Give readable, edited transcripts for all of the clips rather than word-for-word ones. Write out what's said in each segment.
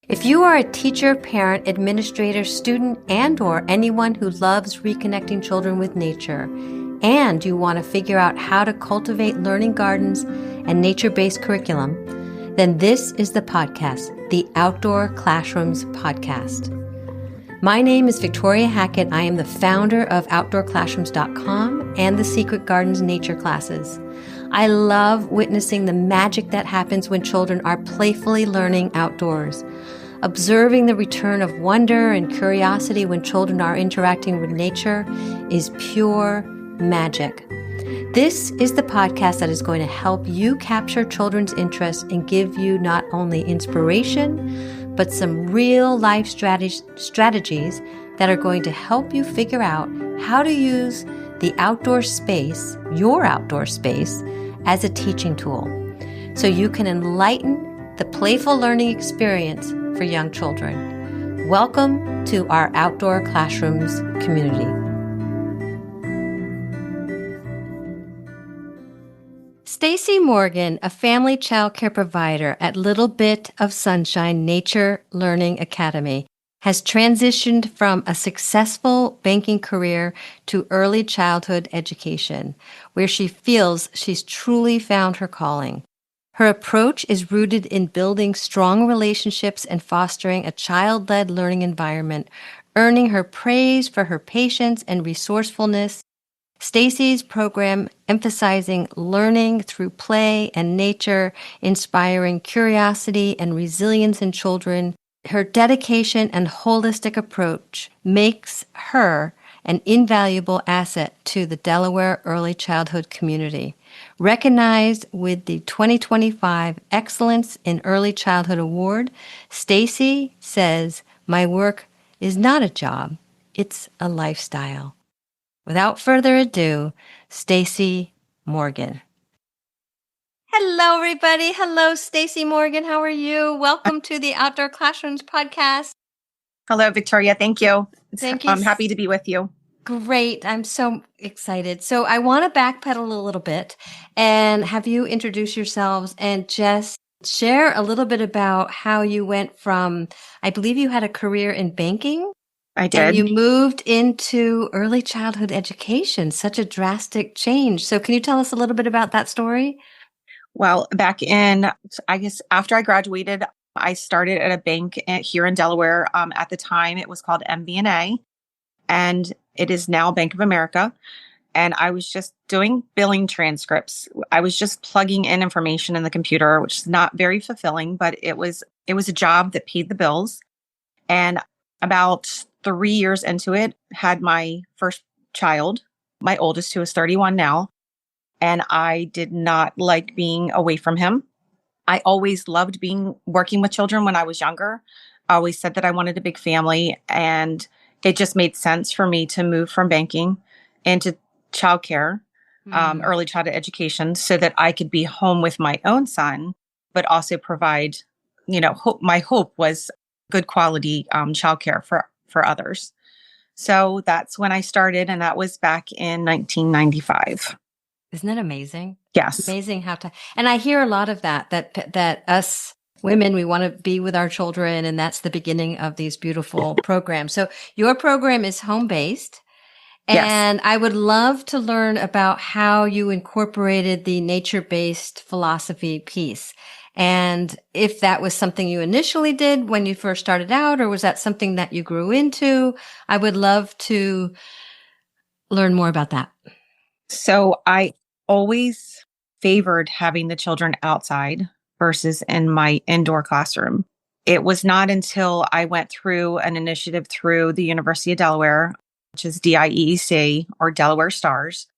If you are a teacher, parent, administrator, student, and/or anyone who loves reconnecting children with nature, and you want to figure out how to cultivate learning gardens and nature-based curriculum, then this is the podcast, the Outdoor Classrooms podcast. My name is Victoria Hackett. I am the founder of Outdoor-Classrooms.com and the Secret Gardens Nature Classes. I love witnessing the magic that happens when children are playfully learning outdoors. Observing the return of wonder and curiosity when children are interacting with nature is pure magic. This is the podcast that is going to help you capture children's interest and give you not only inspiration, but some real life strategies that are going to help you figure out how to use the outdoor space, your outdoor space, as a teaching tool, so you can enlighten the playful learning experience for young children. Welcome to our Outdoor Classrooms community. Stacy Morgan, a family childcare provider at Little Bit of Sunshine Nature Learning Academy, has transitioned from a successful banking career to early childhood education, where she feels she's truly found her calling. Her approach is rooted in building strong relationships and fostering a child-led learning environment, earning her praise for her patience and resourcefulness. Stacy's program emphasizing learning through play and nature, inspiring curiosity and resilience in children. Her dedication and holistic approach makes her an invaluable asset to the Delaware early childhood community. Recognized with the 2025 Excellence in Early Childhood Award, Stacy says, "My work is not a job, it's a lifestyle." Without further ado, Stacy Morgan. Hello, everybody. Hello, Stacy Morgan. How are you? Welcome to the Outdoor Classrooms podcast. Hello, Victoria. Thank you. Thank you. I'm happy to be with you. Great. I'm so excited. So I want to backpedal a little bit and have you introduce yourselves and just share a little bit about how you went from, I believe you had a career in banking. I did. And you moved into early childhood education, such a drastic change. So can you tell us a little bit about that story? Well, back in, I guess, after I graduated, I started at a bank here in Delaware. At the time, it was called MBNA, and it is now Bank of America. And I was just doing billing transcripts. I was just plugging in information in the computer, which is not very fulfilling, but it was a job that paid the bills. And about 3 years into it, had my first child, my oldest, who is 31 now. And I did not like being away from him. I always loved working with children when I was younger. I always said that I wanted a big family, and it just made sense for me to move from banking into childcare, early childhood education, so that I could be home with my own son, but also provide, my hope was good quality childcare for others. So that's when I started, and that was back in 1995. Isn't it amazing? Yes. Amazing and I hear a lot of that us women, we want to be with our children, and that's the beginning of these beautiful programs. So your program is home-based, and yes. I would love to learn about how you incorporated the nature-based philosophy piece. And if that was something you initially did when you first started out, or was that something that you grew into? I would love to learn more about that. So I always favored having the children outside versus in my indoor classroom. It was not until I went through an initiative through the University of Delaware, which is DIEEC or Delaware Stars,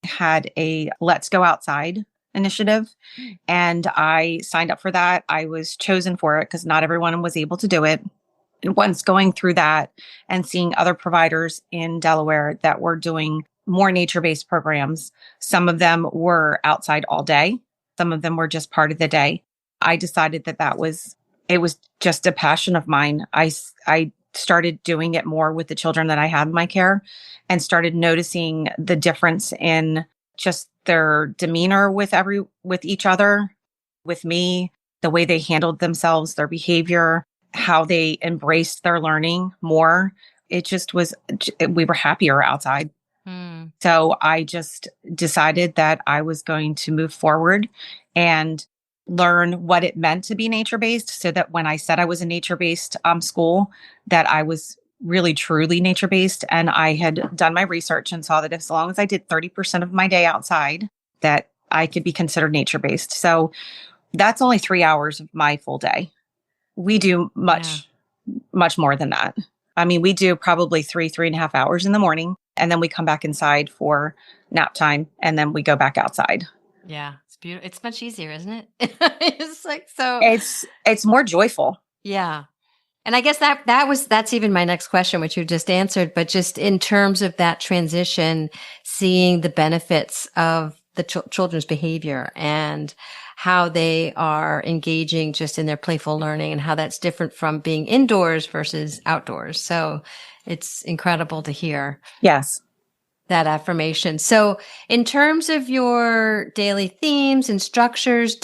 had a Let's Go Outside initiative. And I signed up for that. I was chosen for it because not everyone was able to do it. And once going through that and seeing other providers in Delaware that were doing more nature-based programs, some of them were outside all day. Some of them were just part of the day. I decided that it was just a passion of mine. I started doing it more with the children that I had in my care and started noticing the difference in just their demeanor with each other, with me, the way they handled themselves, their behavior. how they embraced their learning more. It just was, we were happier outside. Hmm. So I just decided that I was going to move forward and learn what it meant to be nature-based, so that when I said I was a nature-based school, that I was really truly nature-based. And I had done my research and saw that as long as I did 30% of my day outside, that I could be considered nature-based. So that's only 3 hours of my full day. We do much more than that. I mean, we do probably 3.5 hours in the morning, and then we come back inside for nap time, and then we go back outside. Yeah, it's beautiful. It's much easier, isn't it? It's like so. It's more joyful. Yeah. And I guess that's even my next question, which you just answered, but just in terms of that transition, seeing the benefits of the children's behavior and how they are engaging just in their playful learning and how that's different from being indoors versus outdoors. So it's incredible to hear. Yes. That affirmation. So in terms of your daily themes and structures,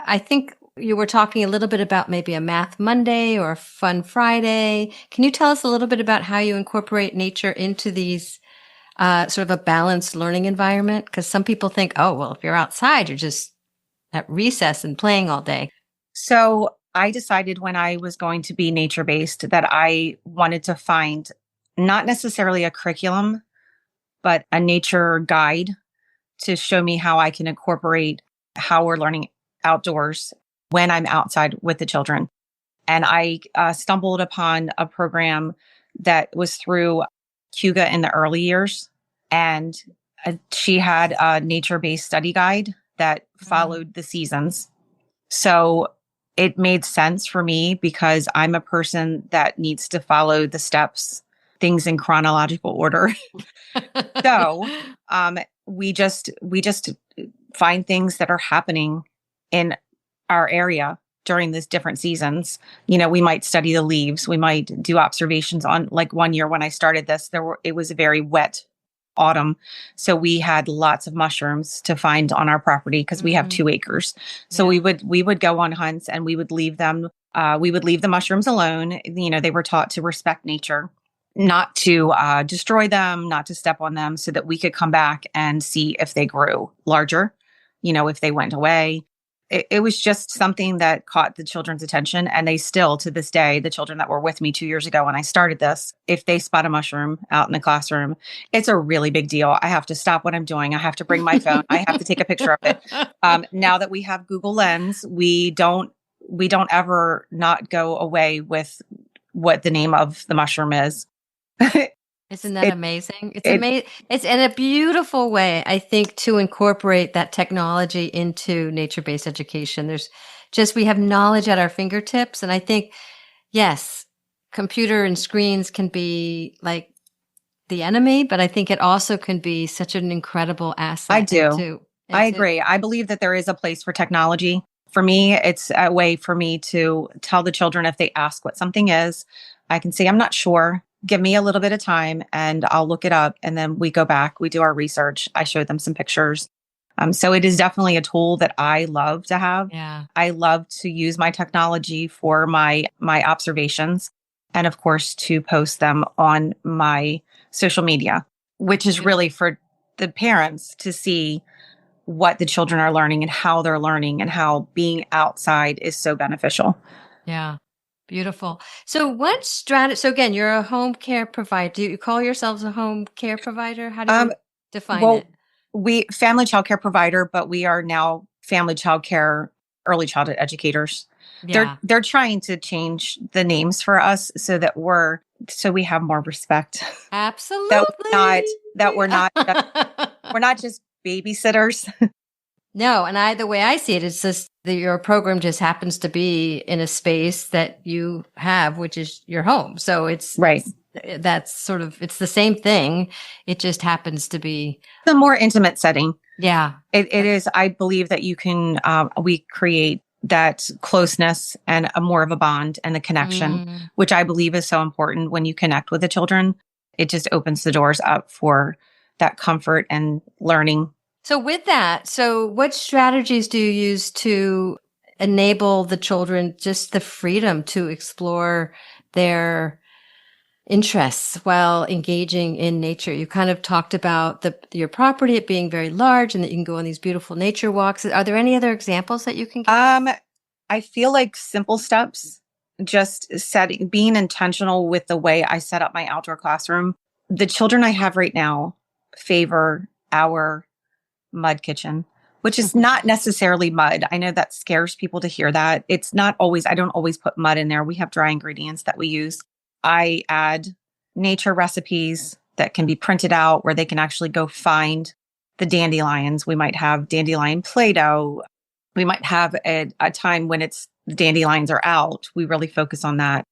I think you were talking a little bit about maybe a Math Monday or a Fun Friday. Can you tell us a little bit about how you incorporate nature into these sort of a balanced learning environment? Because some people think, oh, well, if you're outside, you're just at recess and playing all day. So I decided when I was going to be nature-based that I wanted to find not necessarily a curriculum, but a nature guide to show me how I can incorporate how we're learning outdoors when I'm outside with the children. And I stumbled upon a program that was through Huga in the early years. And she had a nature-based study guide that followed the seasons. So it made sense for me because I'm a person that needs to follow the steps, things in chronological order. So we just find things that are happening in our area during these different seasons. You know, we might study the leaves. We might do observations on, like, one year when I started this, it was a very wet autumn. So we had lots of mushrooms to find on our property because we have 2 acres. So we would go on hunts, and we would leave them. We would leave the mushrooms alone. You know, they were taught to respect nature, not to destroy them, not to step on them, so that we could come back and see if they grew larger, you know, if they went away. It was just something that caught the children's attention. And they still, to this day, the children that were with me 2 years ago when I started this, if they spot a mushroom out in the classroom, it's a really big deal. I have to stop what I'm doing. I have to bring my phone. I have to take a picture of it. Now that we have Google Lens, we don't ever not go away with what the name of the mushroom is. Isn't that amazing? It's amazing. It's in a beautiful way, I think, to incorporate that technology into nature-based education. We have knowledge at our fingertips. And I think, yes, computer and screens can be like the enemy, but I think it also can be such an incredible asset. I do. I agree. I believe that there is a place for technology. For me, it's a way for me to tell the children, if they ask what something is, I can say, I'm not sure. Give me a little bit of time and I'll look it up. And then we go back, we do our research. I show them some pictures. So it is definitely a tool that I love to have. Yeah. I love to use my technology for my observations, and of course to post them on my social media, which is really for the parents to see what the children are learning and how they're learning and how being outside is so beneficial. Yeah. Beautiful. So what strategy? So again, you're a home care provider. Do you call yourselves a home care provider? How do you define it? We Family Childcare Provider, but we are now Family Childcare Early Childhood Educators. Yeah. They're trying to change the names for us so that we have more respect. Absolutely. We're not just babysitters. No, and the way I see it is just that your program just happens to be in a space that you have, which is your home. So it's right. It's the same thing. It just happens to be the more intimate setting. Yeah. It is. I believe that you can, we create that closeness and a more of a bond and the connection, which I believe is so important when you connect with the children. It just opens the doors up for that comfort and learning. So with that, what strategies do you use to enable the children just the freedom to explore their interests while engaging in nature. You kind of talked about your property, it being very large and that you can go on these beautiful nature walks. Are there any other examples that you can give? I feel like simple steps, just being intentional with the way I set up my outdoor classroom. The children I have right now favor our mud kitchen, which is not necessarily mud. I know that scares people to hear that. It's not always, I don't always put mud in there. We have dry ingredients that we use. I add nature recipes that can be printed out where they can actually go find the dandelions. We might have dandelion Play-Doh. We might have a time when the dandelions are out. We really focus on that.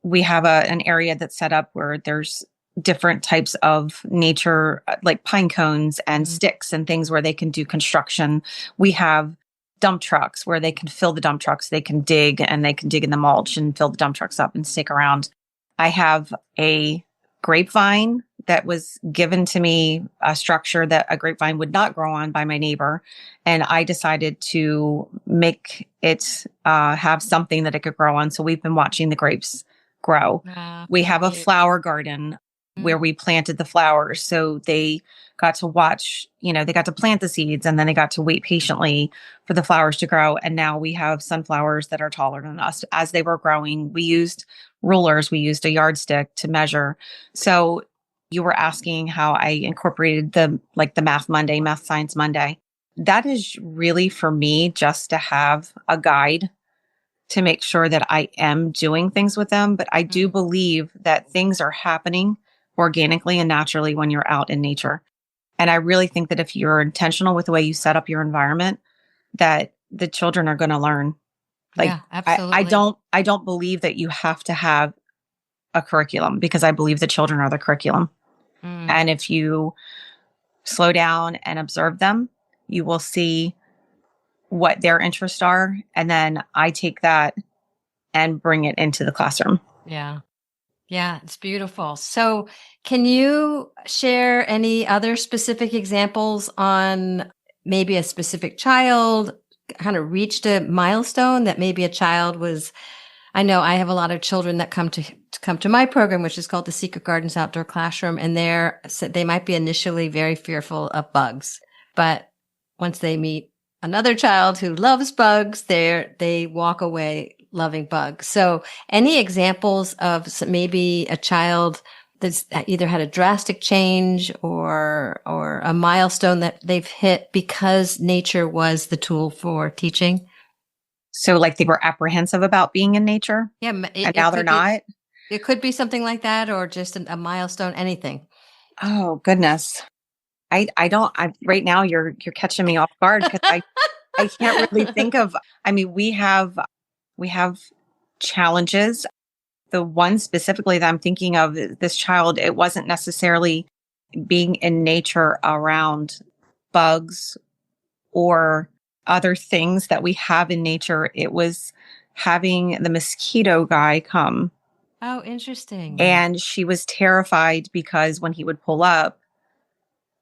We have an area that's set up where there's different types of nature, like pine cones and sticks and things where they can do construction. We have dump trucks where they can fill the dump trucks. They can dig and they can dig in the mulch and fill the dump trucks up and stick around. I have a grapevine that was given to me, a structure that a grapevine would not grow on by my neighbor. And I decided to make it have something that it could grow on. So we've been watching the grapes grow. We have a flower garden where we planted the flowers. So they got to watch, they got to plant the seeds and then they got to wait patiently for the flowers to grow. And now we have sunflowers that are taller than us. As they were growing, we used rulers, we used a yardstick to measure. So you were asking how I incorporated the Math Science Monday. That is really for me just to have a guide to make sure that I am doing things with them. But I do believe that things are happening organically and naturally when you're out in nature. And I really think that if you're intentional with the way you set up your environment, that the children are going to learn. Yeah, absolutely. I don't believe that you have to have a curriculum because I believe the children are the curriculum. And if you slow down and observe them, you will see what their interests are. And then I take that and bring it into the classroom. Yeah. Yeah, it's beautiful. So can you share any other specific examples on maybe a specific child kind of reached a milestone that maybe a child was, I know I have a lot of children that come to my program, which is called the Secret Gardens Outdoor Classroom. And they might be initially very fearful of bugs, but once they meet another child who loves bugs, they walk away loving bugs. So any examples of maybe a child that's either had a drastic change or a milestone that they've hit because nature was the tool for teaching? So like they were apprehensive about being in nature? Yeah. And now they're not? It could be something like that or just a milestone, anything. Oh, goodness. Right now you're catching me off guard because I can't really think of, we have challenges. The one specifically that I'm thinking of, this child, it wasn't necessarily being in nature around bugs or other things that we have in nature. It was having the mosquito guy come. Oh, interesting. And she was terrified because when he would pull up,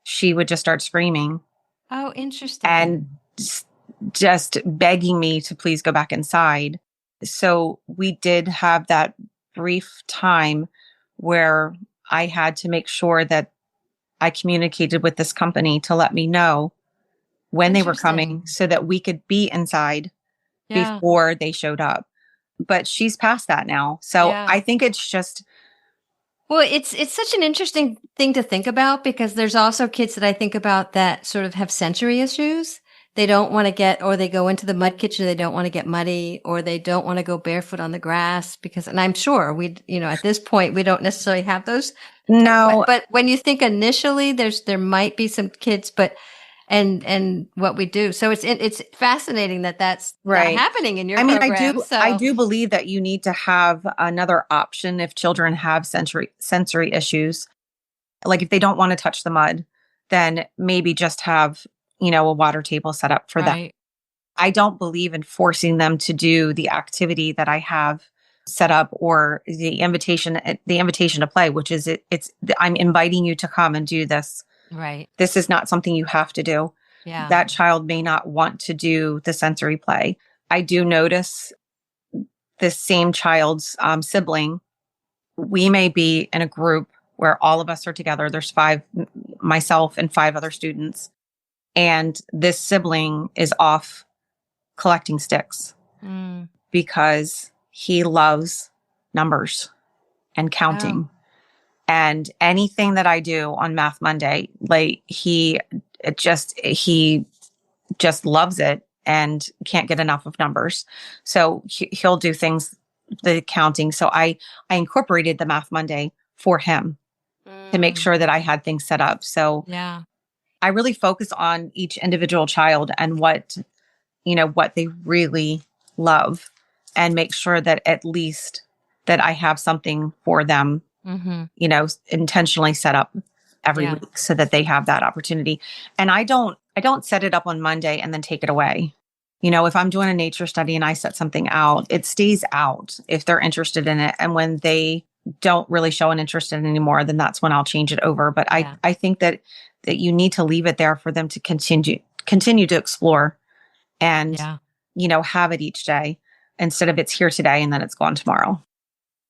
she would just start screaming. Oh, interesting. And just begging me to please go back inside. So we did have that brief time where I had to make sure that I communicated with this company to let me know when they were coming so that we could be inside before they showed up. But she's past that now. So I think it's just... Well, it's such an interesting thing to think about because there's also kids that I think about that sort of have sensory issues. They don't want to or they go into the mud kitchen, they don't want to get muddy, or they don't want to go barefoot on the grass and I'm sure at this point, we don't necessarily have those. No. But when you think initially, there might be some kids, and what we do. So it's fascinating that's right. Not happening in your program. I do believe that you need to have another option if children have sensory issues. Like if they don't want to touch the mud, then maybe just have a water table set up for them. I don't believe in forcing them to do the activity that I have set up or the invitation to play, which is I'm inviting you to come and do this. Right. This is not something you have to do. Yeah. That child may not want to do the sensory play, I do notice this same child's sibling. We may be in a group where all of us are together. There's five, myself and five other students. And this sibling is off collecting sticks because he loves numbers and counting. Oh. And anything that I do on Math Monday, like he just loves it and can't get enough of numbers. So he'll do things, the counting. So I incorporated the Math Monday for him to make sure that I had things set up. So Yeah. I really focus on each individual child and what they really love, and make sure that at least that I have something for them, intentionally set up every week so that they have that opportunity. And I don't set it up on Monday and then take it away. If I'm doing a nature study and I set something out, it stays out if they're interested in it. And when they don't really show an interest in it anymore, then that's when I'll change it over. But I think that you need to leave it there for them to continue to explore and, have it each day instead of it's here today and then it's gone tomorrow.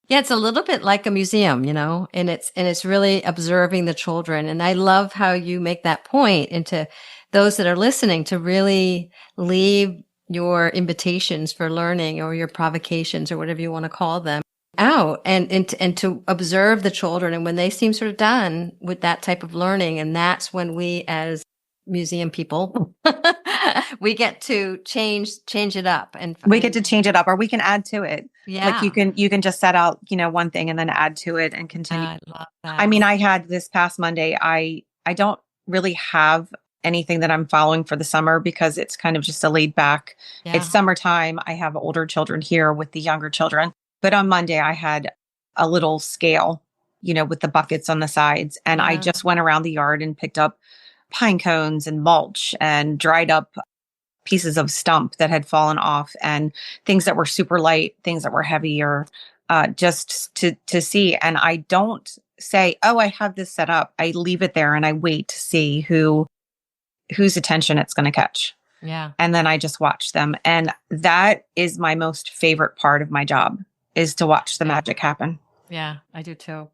Yeah, it's a little bit like a museum, and it's really observing the children. And I love how you make that point into those that are listening to really leave your invitations for learning or your provocations or whatever you want to call them out and to observe the children. And when they seem sort of done with that type of learning, and that's when we as museum people, we get to change it up, and we get to change it up, or we can add to it. Yeah. Like you can just set out, one thing and then add to it and continue. I love that. I mean, I had this past Monday, I don't really have anything that I'm following for the summer because it's kind of just a laid back. Yeah. It's summertime. I have older children here with the younger children. But on Monday I had a little scale, with the buckets on the sides. And I just went around the yard and picked up pine cones and mulch and dried up pieces of stump that had fallen off and things that were super light, things that were heavier, just to see. And I don't say, oh, I have this set up. I leave it there and I wait to see whose attention it's going to catch. Yeah. And then I just watch them. And that is my most favorite part of my job, is to watch the magic happen. Yeah, I do too.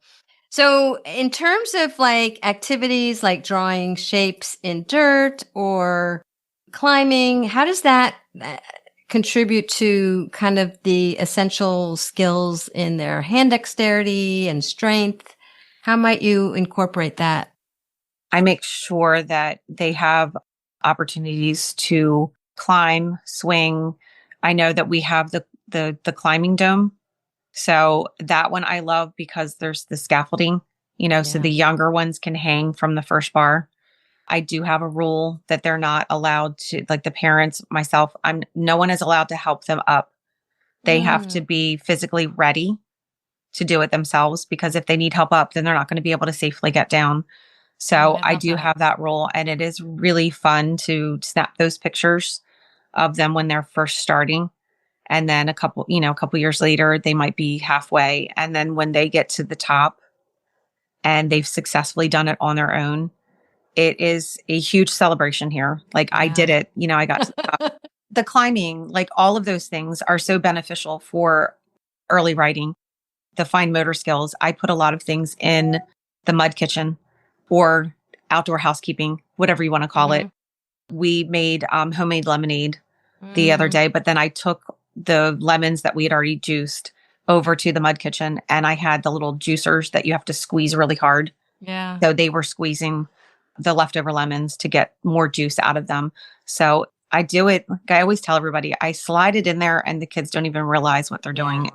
So in terms of like activities like drawing shapes in dirt or climbing, how does that contribute to kind of the essential skills in their hand dexterity and strength? How might you incorporate that? I make sure that they have opportunities to climb, swing. I know that we have the climbing dome. So that one I love because there's the scaffolding, so the younger ones can hang from the first bar. I do have a rule that they're not allowed to, like the parents, myself, no one is allowed to help them up. They have to be physically ready to do it themselves, because if they need help up, then they're not going to be able to safely get down. So I do have that rule, and it is really fun to snap those pictures of them when they're first starting. And then a couple years later, they might be halfway. And then when they get to the top and they've successfully done it on their own, it is a huge celebration here. Like I did it, I got to the top. The climbing, like all of those things are so beneficial for early writing, the fine motor skills. I put a lot of things in the mud kitchen or outdoor housekeeping, whatever you want to call it. We made homemade lemonade the other day, but then I took the lemons that we had already juiced over to the mud kitchen, and I had the little juicers that you have to squeeze really hard. Yeah. So they were squeezing the leftover lemons to get more juice out of them. So I do it. I always tell everybody, I slide it in there and the kids don't even realize what they're doing.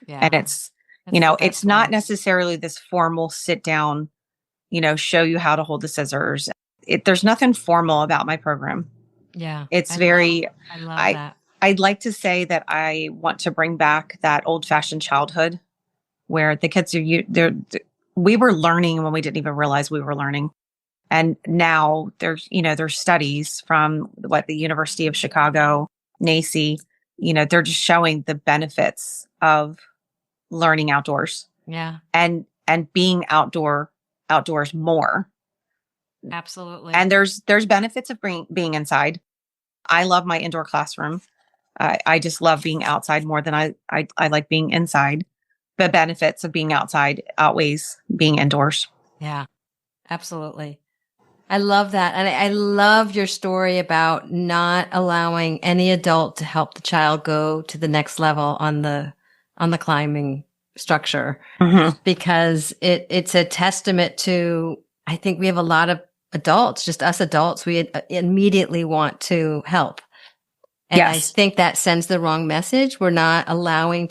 Yeah. And it's, it's not necessarily this formal sit down, show you how to hold the scissors. There's nothing formal about my program. Yeah. It's I love that. I'd like to say that I want to bring back that old fashioned childhood where the kids we were learning when we didn't even realize we were learning. And now there's studies from the University of Chicago, NACE, they're just showing the benefits of learning outdoors. Yeah. And being outdoors more. Absolutely. And there's benefits of being inside. I love my indoor classroom. I just love being outside more than I like being inside. The benefits of being outside outweighs being indoors. Yeah, absolutely. I love that. And I love your story about not allowing any adult to help the child go to the next level on the climbing structure, Mm-hmm. because it's a testament to, I think we have a lot of adults, just us adults, we immediately want to help. And I Yes. think that sends the wrong message. We're not allowing,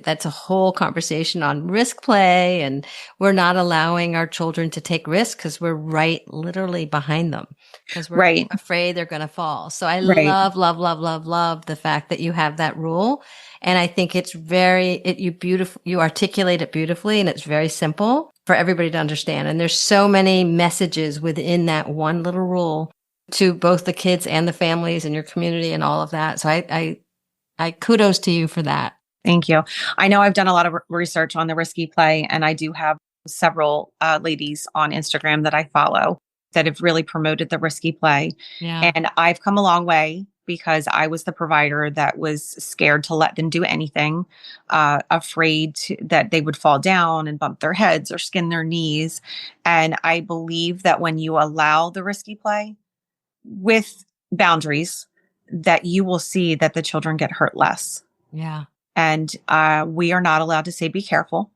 that's a whole conversation on risk play. And we're not allowing our children to take risks because we're right literally behind them because we're Right. afraid they're going to fall. So I Right. love, love, love, love, love the fact that you have that rule. And I think it's you articulate it beautifully, and it's very simple for everybody to understand. And there's so many messages within that one little rule to both the kids and the families and your community and all of that. So I kudos to you for that. Thank you. I know I've done a lot of research on the risky play, and I do have several ladies on Instagram that I follow that have really promoted the risky play. Yeah. And I've come a long way because I was the provider that was scared to let them do anything, afraid that they would fall down and bump their heads or skin their knees. And I believe that when you allow the risky play with boundaries, that you will see that the children get hurt less. Yeah. And we are not allowed to say, be careful.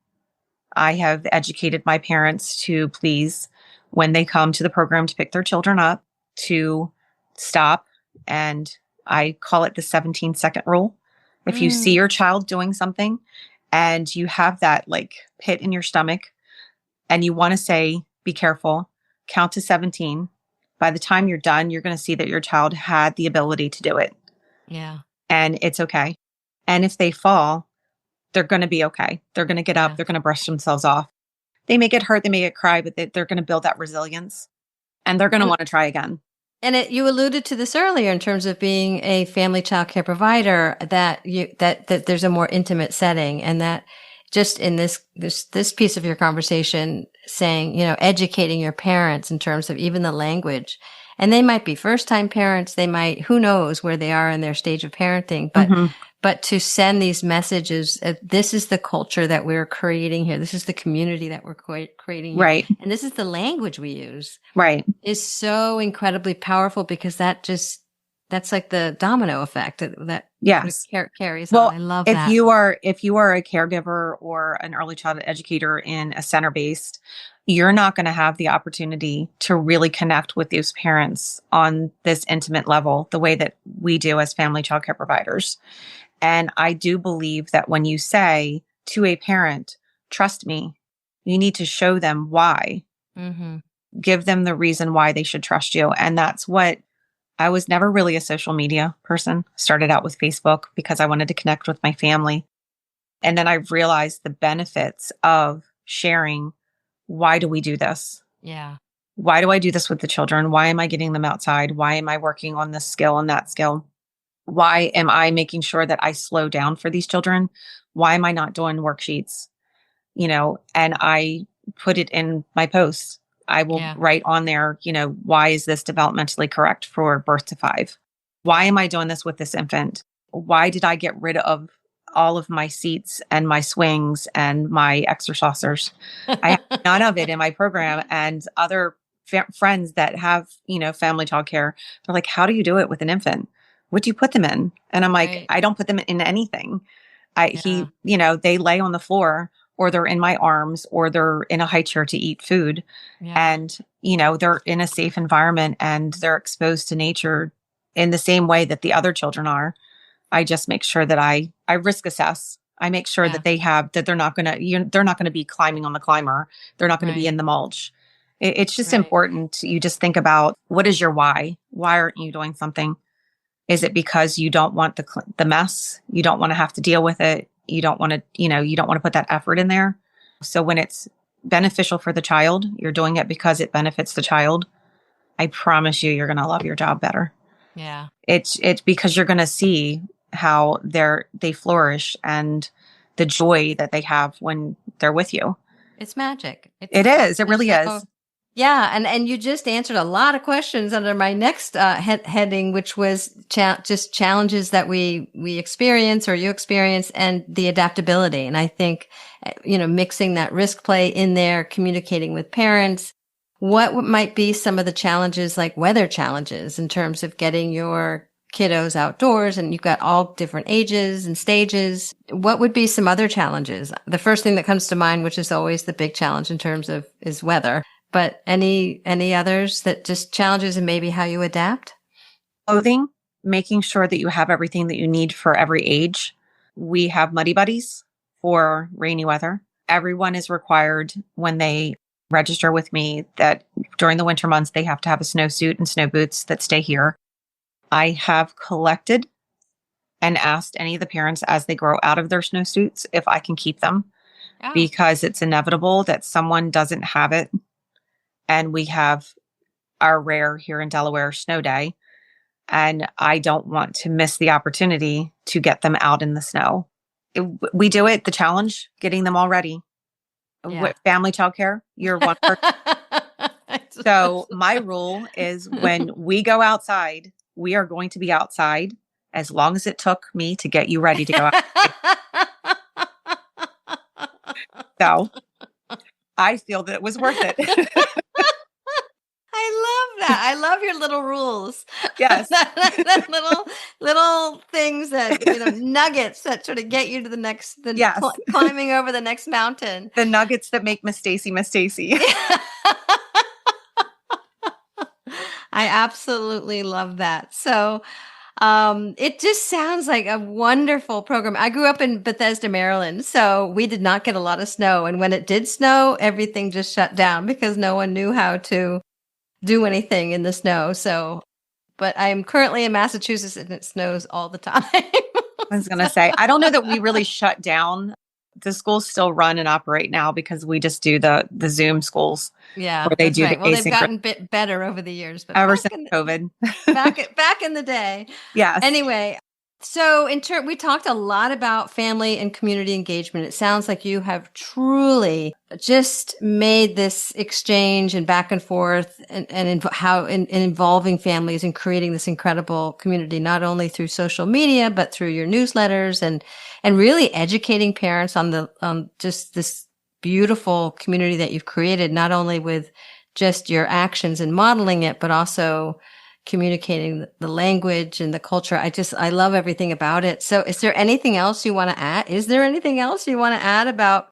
I have educated my parents to please, when they come to the program to pick their children up, to stop. And I call it the 17-second rule. If you see your child doing something and you have that like pit in your stomach and you want to say, be careful, count to 17. By the time you're done, you're going to see that your child had the ability to do it. Yeah. And it's okay. And if they fall, they're going to be okay. They're going to get up. Yeah. They're going to brush themselves off. They may get hurt. They may get cry, but they're going to build that resilience and they're going to want to try again. And you alluded to this earlier in terms of being a family childcare provider, that that there's a more intimate setting, and that just in this piece of your conversation, saying, educating your parents in terms of even the language, and they might be first time parents, they might, who knows where they are in their stage of parenting, but to send these messages, this is the culture that we're creating here. This is the community that we're creating here. Right. And this is the language we use. Right. Is so incredibly powerful, because that's like the domino effect that yes. carries well, on. I love if that. If you are a caregiver or an early childhood educator in a center based, you're not going to have the opportunity to really connect with those parents on this intimate level the way that we do as family childcare providers. And I do believe that when you say to a parent, trust me, you need to show them why. Mm-hmm. Give them the reason why they should trust you. And that's what I was never really a social media person. Started out with Facebook because I wanted to connect with my family. And then I realized the benefits of sharing. Why do we do this? Yeah. Why do I do this with the children? Why am I getting them outside? Why am I working on this skill and that skill? Why am I making sure that I slow down for these children? Why am I not doing worksheets? And I put it in my posts. I will write on there, why is this developmentally correct for birth to 5? Why am I doing this with this infant? Why did I get rid of all of my seats and my swings and my exercisers? I have none of it in my program. And other friends that have, family childcare, they're like, how do you do it with an infant? What do you put them in? And I'm like, I don't put them in anything. They lay on the floor, or they're in my arms, or they're in a high chair to eat food. Yeah. And, they're in a safe environment and they're exposed to nature in the same way that the other children are. I just make sure that I risk assess. I make sure that that they're not going to be climbing on the climber. They're not going to be in the mulch. It's just important. You just think about, what is your why? Why aren't you doing something? Is it because you don't want the mess? You don't want to have to deal with it. You don't want to, you don't want to put that effort in there. So when it's beneficial for the child, you're doing it because it benefits the child. I promise you're going to love your job better. Yeah. It's because you're going to see how they flourish and the joy that they have when they're with you. It's magic. It is. It really is. Yeah, and you just answered a lot of questions under my next heading, which was just challenges that we experience or you experience, and the adaptability. And I think, mixing that risk play in there, communicating with parents, what might be some of the challenges, like weather challenges, in terms of getting your kiddos outdoors, and you've got all different ages and stages. What would be some other challenges? The first thing that comes to mind, which is always the big challenge in terms of, is weather. But any others that just challenges and maybe how you adapt? Clothing, making sure that you have everything that you need for every age. We have Muddy Buddies for rainy weather. Everyone is required when they register with me that during the winter months, they have to have a snowsuit and snow boots that stay here. I have collected and asked any of the parents as they grow out of their snowsuits if I can keep them, Oh, because it's inevitable that someone doesn't have it. And we have our rare here in Delaware snow day. And I don't want to miss the opportunity to get them out in the snow. We do it, the challenge, getting them all ready. yeah. Family childcare, you're one person. So my rule is when we go outside, we are going to be outside as long as it took me to get you ready to go outside. So I feel that it was worth it. I love that. I love your little rules. Yes. That little things that, nuggets that sort of get you to the next, Yes. Climbing over the next mountain. The nuggets that make Miss Stacy Miss Stacy. I absolutely love that. So, it just sounds like a wonderful program. I grew up in Bethesda, Maryland, so we did not get a lot of snow. And when it did snow, everything just shut down because no one knew how to do anything in the snow. So, but I'm currently in Massachusetts and it snows all the time. I was going to say, I don't know that we really shut down. The schools still run and operate now because we just do the Zoom schools Yeah, where they that's do right. the Well, they've asynchronous gotten a bit better over the years, but ever since COVID. back in the day. Yes. Anyway, so we talked a lot about family and community engagement. It sounds like you have truly just made this exchange and back and forth and how in involving families and creating this incredible community, not only through social media, but through your newsletters and really educating parents on just this beautiful community that you've created, not only with just your actions and modeling it, but also communicating the language and the culture. I love everything about it. So is there anything else you want to add? Is there anything else you want to add about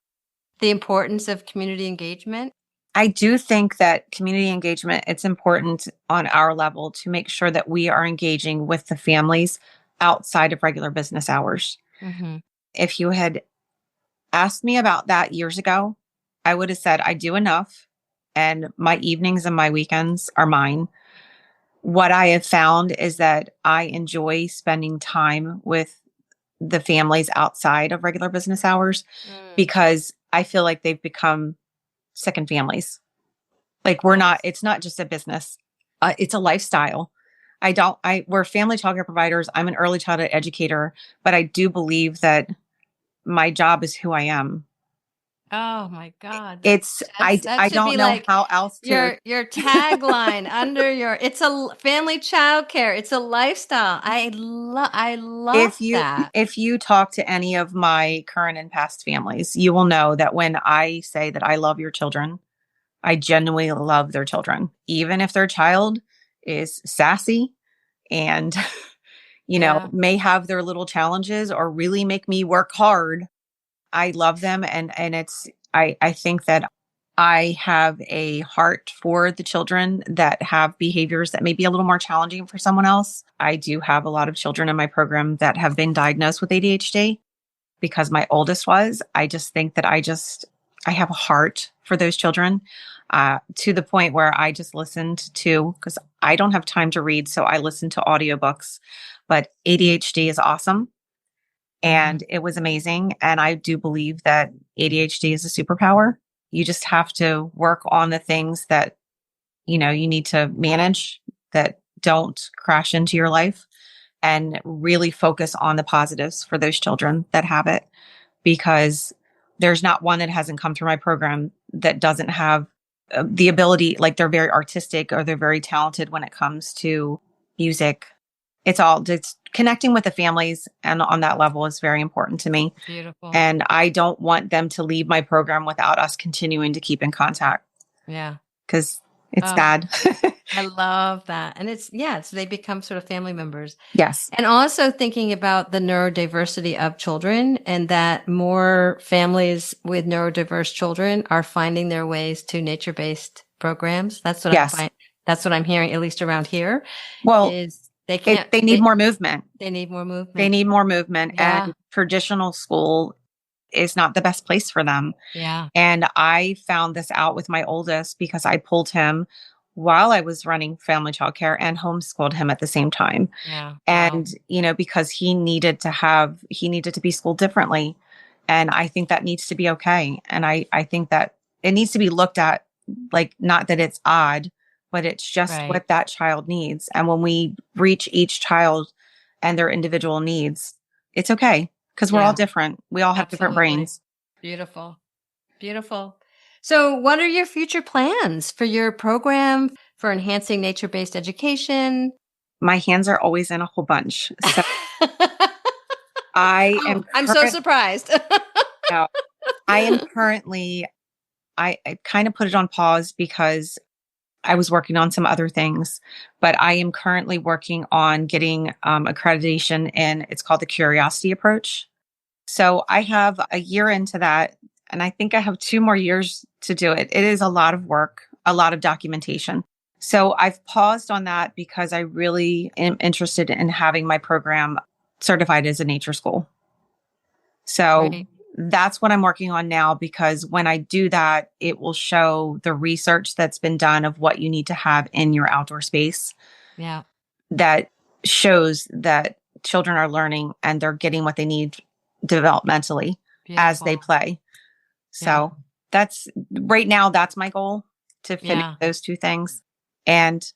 the importance of community engagement? I do think that community engagement, it's important on our level to make sure that we are engaging with the families outside of regular business hours. Mm-hmm. If you had asked me about that years ago, I would have said I do enough and my evenings and my weekends are mine. What I have found is that I enjoy spending time with the families outside of regular business hours because I feel like they've become second families. Like it's not just a business. It's a lifestyle. We're family childcare providers. I'm an early childhood educator, but I do believe that my job is who I am. Oh my God. I That should don't be know like how else to. your tagline under it's a family childcare. It's a lifestyle. I love that. If you talk to any of my current and past families, you will know that when I say that I love your children, I genuinely love their children, even if their child is sassy and, may have their little challenges or really make me work hard. I love them. I think that I have a heart for the children that have behaviors that may be a little more challenging for someone else. I do have a lot of children in my program that have been diagnosed with ADHD because my oldest was. I just think that I have a heart for those children to the point where I just listened to, because I don't have time to read, so I listen to audiobooks. But ADHD is awesome. And it was amazing. And I do believe that ADHD is a superpower. You just have to work on the things that, you need to manage that don't crash into your life and really focus on the positives for those children that have it, because there's not one that hasn't come through my program that doesn't have the ability, like they're very artistic or they're very talented when it comes to music. It's connecting with the families, and on that level is very important to me. Beautiful. And I don't want them to leave my program without us continuing to keep in contact. Yeah. Because it's sad. I love that. And so they become sort of family members. Yes. And also thinking about the neurodiversity of children, and that more families with neurodiverse children are finding their ways to nature-based programs. That's what that's what I'm hearing, at least around here. Well, is they need more movement. They need more movement. They need more movement. Yeah. And traditional school is not the best place for them. Yeah. And I found this out with my oldest because I pulled him while I was running family childcare and homeschooled him at the same time. Yeah. And, because he needed to be schooled differently. And I think that needs to be okay. And I think that it needs to be looked at, like, not that it's odd, but it's just what that child needs. And when we reach each child and their individual needs, it's okay, because we're all different. We all have different brains. Beautiful. Beautiful. So what are your future plans for your program for enhancing nature-based education? My hands are always in a whole bunch. So I'm so surprised. No, I am currently, I kind of put it on pause because I was working on some other things, but I am currently working on getting accreditation in, it's called the Curiosity Approach. So I have a year into that, and I think I have 2 more years to do it. It is a lot of work, a lot of documentation. So I've paused on that because I really am interested in having my program certified as a nature school. So that's what I'm working on now, because when I do that, it will show the research that's been done of what you need to have in your outdoor space. Yeah. That shows that children are learning and they're getting what they need developmentally as they play. So that's right now, that's my goal, to finish those 2 things and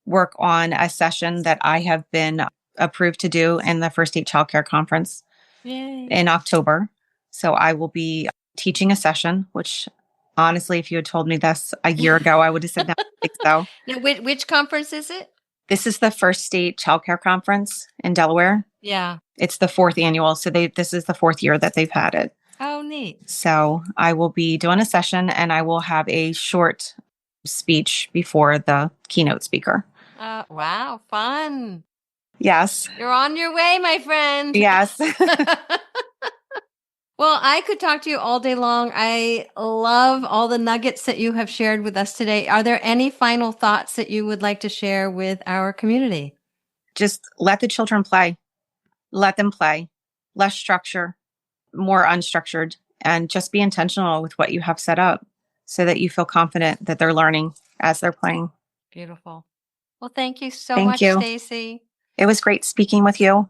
work on a session that I have been approved to do in the First State Childcare Conference in October. So I will be teaching a session, which honestly, if you had told me this a year ago, I would have said no, I think so. Now, which conference is it? This is the First State Childcare Conference in Delaware. Yeah. It's the 4th annual. So this is the 4th year that they've had it. Oh, neat. So I will be doing a session, and I will have a short speech before the keynote speaker. Wow. Fun. Yes. You're on your way, my friend. Yes. Well, I could talk to you all day long. I love all the nuggets that you have shared with us today. Are there any final thoughts that you would like to share with our community? Just let the children play. Let them play. Less structure, more unstructured, and just be intentional with what you have set up so that you feel confident that they're learning as they're playing. Beautiful. Well, thank you so much, Stacy. It was great speaking with you.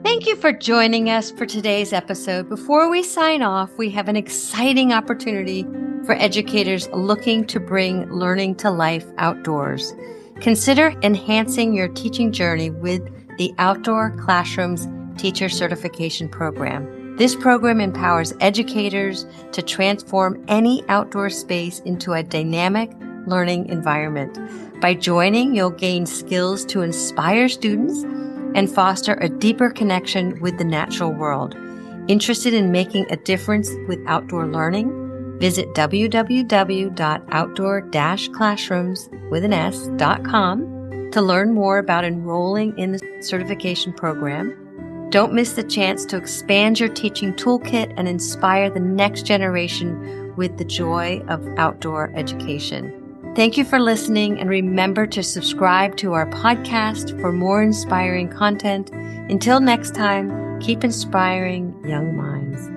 Thank you for joining us for today's episode. Before we sign off, we have an exciting opportunity for educators looking to bring learning to life outdoors. Consider enhancing your teaching journey with the Outdoor Classrooms Teacher Certification Program. This program empowers educators to transform any outdoor space into a dynamic learning environment. By joining, you'll gain skills to inspire students and foster a deeper connection with the natural world. Interested in making a difference with outdoor learning? Visit www.outdoor-classrooms.com to learn more about enrolling in the certification program. Don't miss the chance to expand your teaching toolkit and inspire the next generation with the joy of outdoor education. Thank you for listening, and remember to subscribe to our podcast for more inspiring content. Until next time, keep inspiring young minds.